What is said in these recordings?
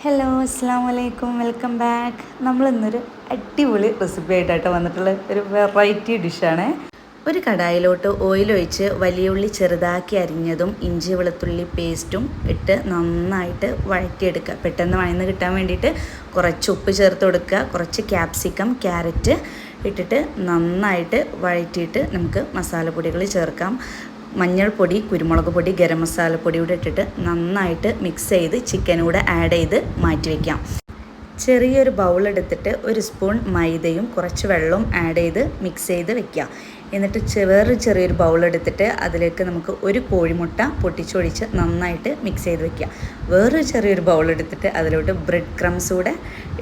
Hello അസ്സാം വലൈക്കും welcome back. നമ്മളിന്നൊരു അടിപൊളി റെസിപ്പി ആയിട്ടാണ് വന്നിട്ടുള്ള ഒരു വെറൈറ്റി ഡിഷാണ്. ഒരു കടായിലോട്ട് ഓയിലൊഴിച്ച് വലിയ ഉള്ളി ചെറുതാക്കി അരിഞ്ഞതും ഇഞ്ചി വെളുത്തുള്ളി പേസ്റ്റും ഇട്ട് നന്നായിട്ട് വഴറ്റിയെടുക്കുക. പെട്ടെന്ന് വഴന്ന് കിട്ടാൻ വേണ്ടിയിട്ട് കുറച്ച് ഉപ്പ് ചേർത്ത് കൊടുക്കുക. കുറച്ച് ക്യാപ്സിക്കം ക്യാരറ്റ് ഇട്ടിട്ട് നന്നായിട്ട് വഴറ്റിയിട്ട് നമുക്ക് മസാലപ്പൊടികൾ ചേർക്കാം. മഞ്ഞൾപ്പൊടി, കുരുമുളക് പൊടി, ഗരം മസാലപ്പൊടി കൂടെ ഇട്ടിട്ട് നന്നായിട്ട് മിക്സ് ചെയ്ത് ചിക്കനൂടെ ആഡ് ചെയ്ത് മാറ്റി വയ്ക്കാം. ചെറിയൊരു ബൗൾ എടുത്തിട്ട് ഒരു സ്പൂൺ മൈദയും കുറച്ച് വെള്ളവും ആഡ് ചെയ്ത് മിക്സ് ചെയ്ത് വെക്കുക. എന്നിട്ട് വേറൊരു ചെറിയൊരു ബൗൾ എടുത്തിട്ട് അതിലേക്ക് നമുക്ക് ഒരു കോഴിമുട്ട പൊട്ടിച്ചൊഴിച്ച് നന്നായിട്ട് മിക്സ് ചെയ്ത് വെക്കുക. വേറൊരു ചെറിയൊരു ബൗൾ എടുത്തിട്ട് അതിലോട്ട് ബ്രെഡ് ക്രംസ് കൂടെ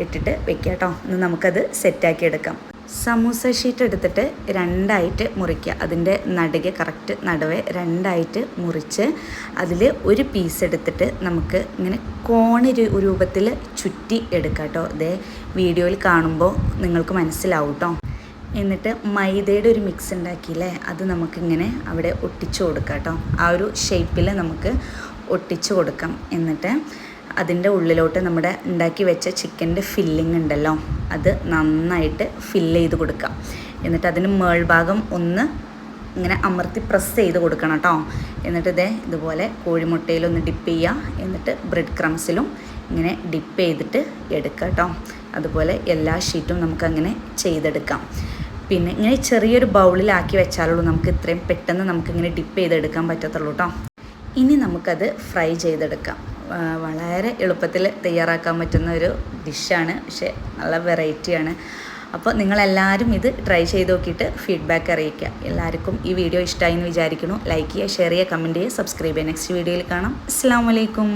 ഇട്ടിട്ട് വെക്കുക കേട്ടോ. ഇന്ന് നമുക്കത് സെറ്റാക്കി എടുക്കാം. സമൂസ ഷീറ്റ് എടുത്തിട്ട് രണ്ടായിട്ട് മുറിക്കുക. അതിൻ്റെ നടുകെ കറക്റ്റ് നടുവെ രണ്ടായിട്ട് മുറിച്ച് അതിൽ ഒരു പീസ് എടുത്തിട്ട് നമുക്ക് ഇങ്ങനെ കോണി രൂപത്തിൽ ചുറ്റി എടുക്കാം കേട്ടോ. ഇതേ വീഡിയോയിൽ കാണുമ്പോൾ നിങ്ങൾക്ക് മനസ്സിലാവും കേട്ടോ. എന്നിട്ട് മൈദയുടെ ഒരു മിക്സ് ഉണ്ടാക്കിയില്ലേ, അത് നമുക്കിങ്ങനെ അവിടെ ഒട്ടിച്ചു കൊടുക്കാം കേട്ടോ. ആ ഒരു ഷേപ്പിൽ നമുക്ക് ഒട്ടിച്ചു കൊടുക്കാം. എന്നിട്ട് അതിൻ്റെ ഉള്ളിലോട്ട് നമ്മുടെ ഉണ്ടാക്കി വെച്ച ചിക്കൻ്റെ ഫില്ലിംഗ് ഉണ്ടല്ലോ, അത് നന്നായിട്ട് ഫില്ല് ചെയ്ത് കൊടുക്കാം. എന്നിട്ട് അതിന് മേൾഭാഗം ഒന്ന് ഇങ്ങനെ അമർത്തി പ്രസ് ചെയ്ത് കൊടുക്കണം കേട്ടോ. എന്നിട്ട് ഇതുപോലെ കോഴിമുട്ടയിലൊന്ന് ഡിപ്പ് ചെയ്യുക. എന്നിട്ട് ബ്രെഡ് ക്രംസിലും ഇങ്ങനെ ഡിപ്പ് ചെയ്തിട്ട് എടുക്കുക കേട്ടോ. അതുപോലെ എല്ലാ ഷീറ്റും നമുക്കങ്ങനെ ചെയ്തെടുക്കാം. പിന്നെ ഇങ്ങനെ ചെറിയൊരു ബൗളിലാക്കി വെച്ചാലുള്ളൂ നമുക്ക് ഇത്രയും പെട്ടെന്ന് നമുക്കിങ്ങനെ ഡിപ്പ് ചെയ്തെടുക്കാൻ പറ്റത്തുള്ളൂ കേട്ടോ. ഇനി നമുക്കത് ഫ്രൈ ചെയ്തെടുക്കാം. വളരെ എളുപ്പത്തിൽ തയ്യാറാക്കാൻ പറ്റുന്ന ഒരു ഡിഷാണ്, പക്ഷേ നല്ല വെറൈറ്റിയാണ്. അപ്പോൾ നിങ്ങളെല്ലാവരും ഇത് ട്രൈ ചെയ്ത് നോക്കിയിട്ട് ഫീഡ്ബാക്ക് അറിയിക്കുക. എല്ലാവർക്കും ഈ വീഡിയോ ഇഷ്ടമായി എന്ന് വിചാരിക്കുന്നു. ലൈക്ക് ചെയ്യുക, ഷെയർ ചെയ്യുക, കമൻറ്റ് ചെയ്യുക, സബ്സ്ക്രൈബ് ചെയ്യുക. നെക്സ്റ്റ് വീഡിയോയിൽ കാണാം. അസ്സലാമു അലൈക്കും.